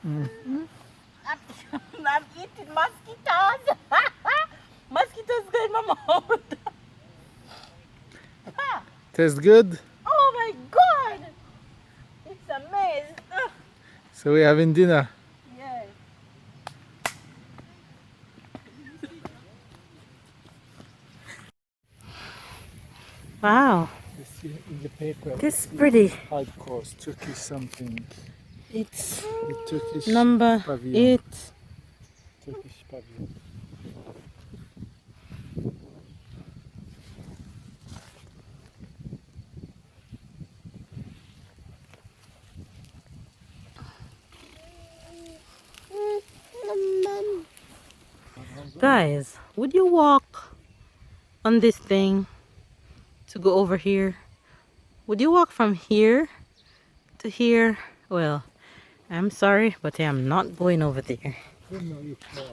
I'm eating mosquitoes. Mosquitoes go in my mouth. Tastes good. Oh my god! It's a mess. So we're having dinner. Yes. Wow, You see in the paper. this is pretty. Hard course, Turkish something. It's The Turkish number pavilion. 8. Turkish pavilion. Guys, would you walk on this thing to go over here? Would you walk from here to here? Well, I'm sorry, but I am not going over there. You know you can.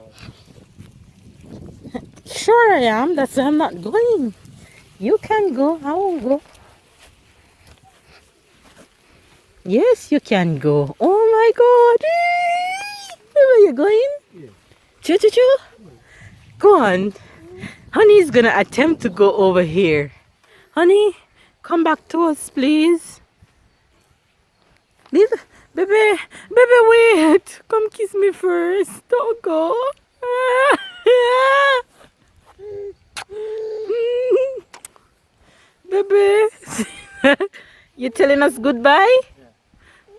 Sure I am, that's why I'm not going. You can go, I won't go. Yes, you can go. Oh my god. Where are you going? Yeah. Choo choo choo. Go on. Honey's gonna attempt to go over here. Honey, come back to us, please. Leave, baby, baby, wait. Come kiss me first. Don't go. Baby, you telling us goodbye?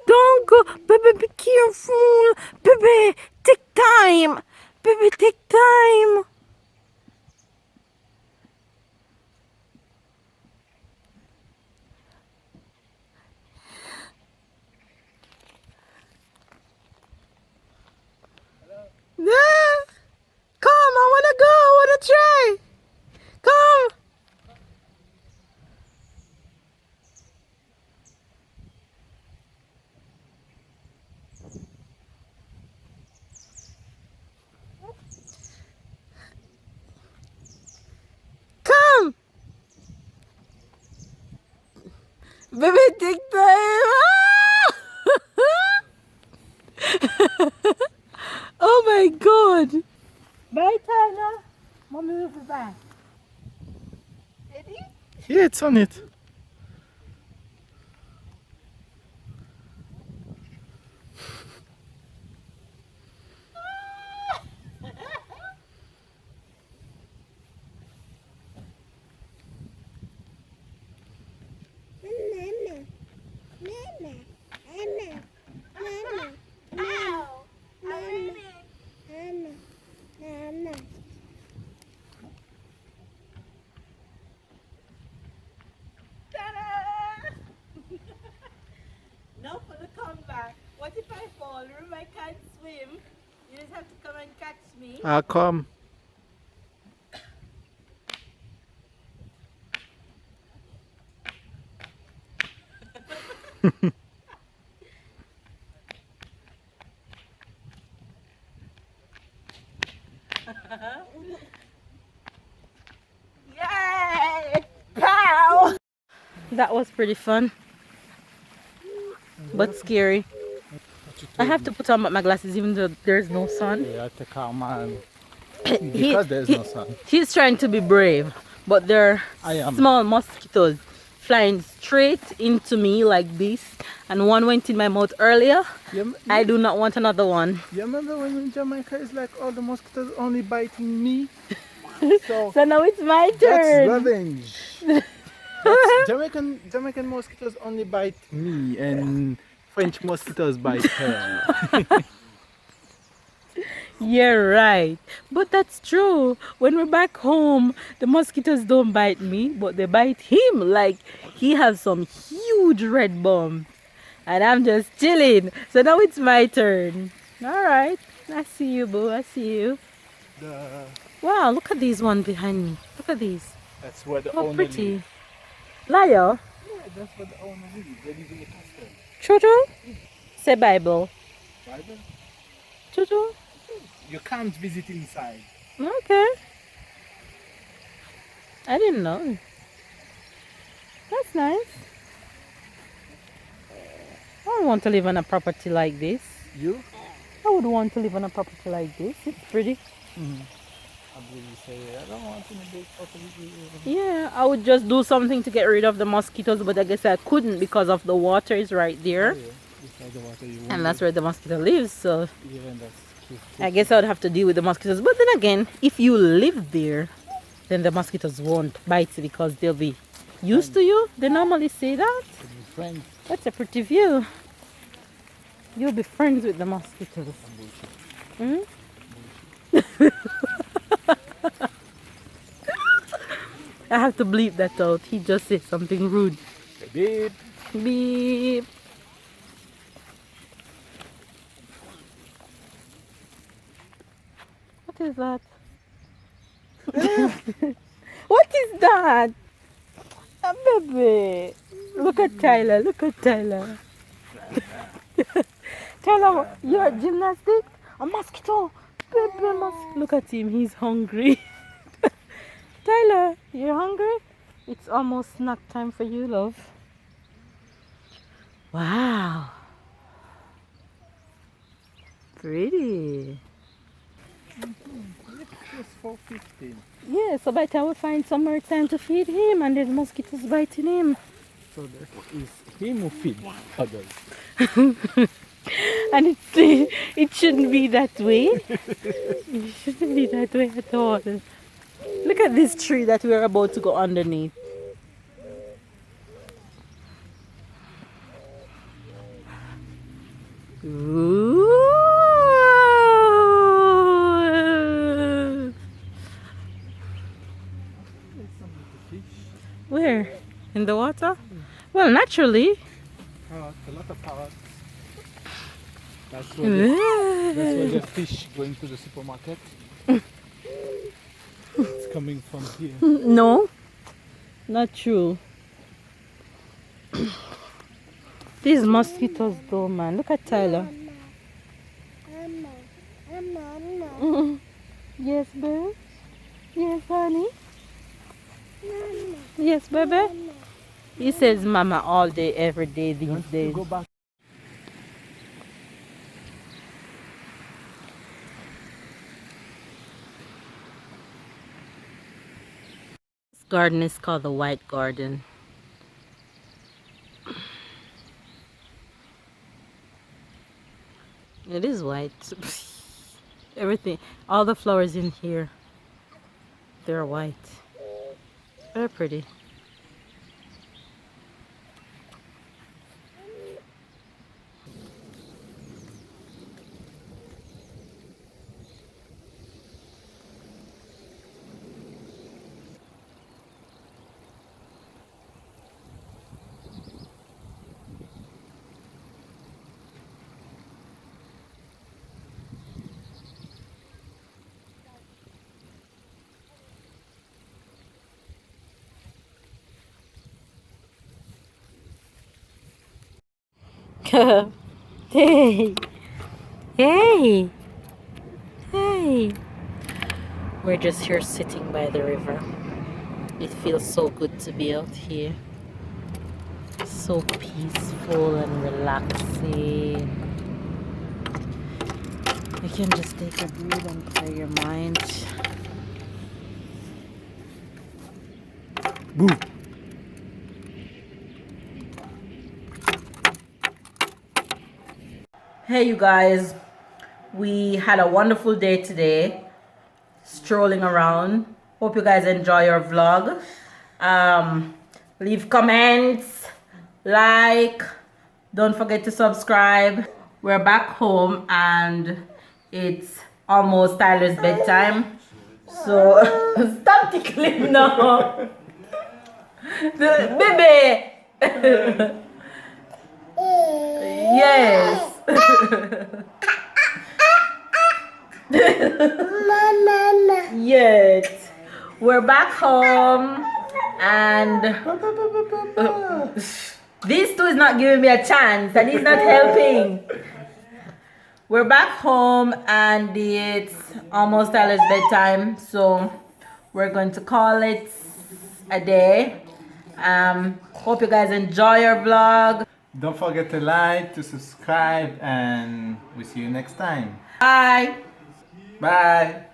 Don't go, baby. Be careful, baby. Take time, baby. Take time. Yeah. Come, I wanna go. I wanna try. Come. Come. Baby, take time. Oh my god. Bye, Tyler. Mommy will be back. Ready? Yeah, it's on it. Now for the comeback. What if I fall? Remember, I can't swim. You just have to come and catch me. I'll come. Yay! Pow! That was pretty fun, but scary. I have to put on my glasses even though there's no sun. Yeah, I take out man. He- Because there's no sun. He's trying to be brave, but there I are am. small mosquitoes flying straight into me like this, and one went in my mouth earlier. I do not want another one. You remember when in Jamaica it's like all the mosquitoes only biting me? So So now it's my that's turn. revenge. That's Jamaican mosquitoes only bite me and French mosquitoes bite her. You're right. But that's true. When we're back home, the mosquitoes don't bite me, but they bite him. Like he has some huge red bump. And I'm just chilling. So now it's my turn. Alright. I see you, boo. I see you. Wow, look at these one behind me. Look at these. That's where the How owner pretty. lives. Liar. Yeah, that's where the owner lives. They live in the castle. True, true. Say Bible. Bible? True, true. You can't visit inside. Okay. I didn't know. That's nice. I don't want to live on a property like this. You? I would want to live on a property like this. It's pretty. I believe you say, I don't want any big property. Yeah, I would just do something to get rid of the mosquitoes, but I guess I couldn't because of the water is right Oh there. yeah, beside the water you won't And that's where the mosquito lives, so yeah, and that's true. I guess I would have to deal with the mosquitoes. But then again, if you live there, then the mosquitoes won't bite you because they'll be used to you. They normally say that. Friends. That's a pretty view. You'll be friends with the mosquitoes. Hmm? I have to bleep that out. He just said something rude. Beep. Beep. What is that? What is that? A baby. Look at Tyler. Look at Tyler. Tyler, you're at gymnastics? A mosquito. Baby mosquito. Look at him. He's hungry. Tyler, you're hungry? It's almost snack time for you, love. Wow. Pretty. Just 4:15. Yeah, so by the time we find some more time to feed him and there's mosquitoes biting him. So therefore is him who feed others. And it shouldn't be that way. It shouldn't be that way at all. Look at this tree that we're about to go underneath. Ooh. Where? In the water? Well, naturally. Parrot, a lot of parrots. That's where the fish going to the supermarket. It's coming from here. No, not true. These mosquitoes though, man. Look at Tyler. Yes, babe. Yes, honey. Yes, baby. He says mama all day, every day these days. Go back. This garden is called the White Garden. It is white. Everything, all the flowers in here, they're white. Very pretty. Hey, hey, hey. We're just here sitting by the river. It feels so good to be out here. So peaceful and relaxing. You can just take a breathe and clear your mind. Boo. Hey you guys, we had a wonderful day today, strolling around. Hope you guys enjoy your vlog. Leave comments, like, don't forget to subscribe. We're back home and it's almost Tyler's bedtime, so stop tickling now. Baby. Yes. Yes. We're back home and these two is not giving me a chance and he's not helping. We're back home and it's almost Tyler's bedtime, so we're going to call it a day. Hope you guys enjoy your vlog. Don't forget to like, to subscribe, and we see you next time. Bye. Bye.